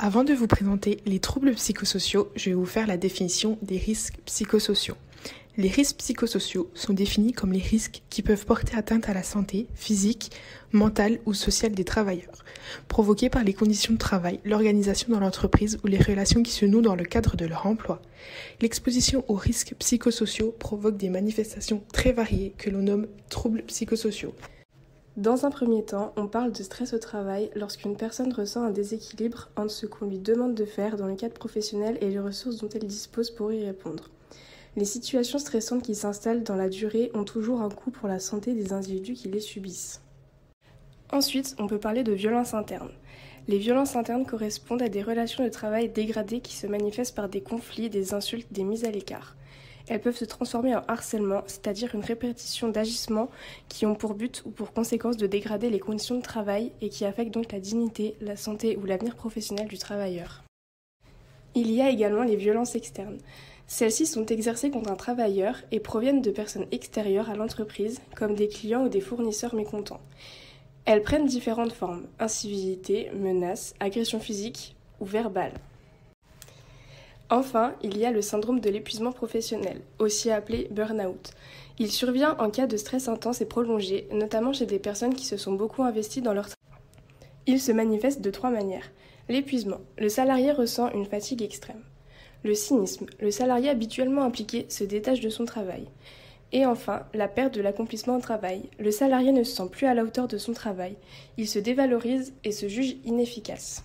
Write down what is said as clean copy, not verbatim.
Avant de vous présenter les troubles psychosociaux, je vais vous faire la définition des risques psychosociaux. Les risques psychosociaux sont définis comme les risques qui peuvent porter atteinte à la santé physique, mentale ou sociale des travailleurs, provoqués par les conditions de travail, l'organisation dans l'entreprise ou les relations qui se nouent dans le cadre de leur emploi. L'exposition aux risques psychosociaux provoque des manifestations très variées que l'on nomme troubles psychosociaux. Dans un premier temps, on parle de stress au travail lorsqu'une personne ressent un déséquilibre entre ce qu'on lui demande de faire dans le cadre professionnel et les ressources dont elle dispose pour y répondre. Les situations stressantes qui s'installent dans la durée ont toujours un coût pour la santé des individus qui les subissent. Ensuite, on peut parler de violences internes. Les violences internes correspondent à des relations de travail dégradées qui se manifestent par des conflits, des insultes, des mises à l'écart. Elles peuvent se transformer en harcèlement, c'est-à-dire une répétition d'agissements qui ont pour but ou pour conséquence de dégrader les conditions de travail et qui affectent donc la dignité, la santé ou l'avenir professionnel du travailleur. Il y a également les violences externes. Celles-ci sont exercées contre un travailleur et proviennent de personnes extérieures à l'entreprise, comme des clients ou des fournisseurs mécontents. Elles prennent différentes formes, incivilité, menaces, agression physique ou verbale. Enfin, il y a le syndrome de l'épuisement professionnel, aussi appelé burn-out. Il survient en cas de stress intense et prolongé, notamment chez des personnes qui se sont beaucoup investies dans leur travail. Il se manifeste de 3 manières. L'épuisement. Le salarié ressent une fatigue extrême. Le cynisme. Le salarié habituellement impliqué se détache de son travail. Et enfin, la perte de l'accomplissement au travail. Le salarié ne se sent plus à la hauteur de son travail. Il se dévalorise et se juge inefficace.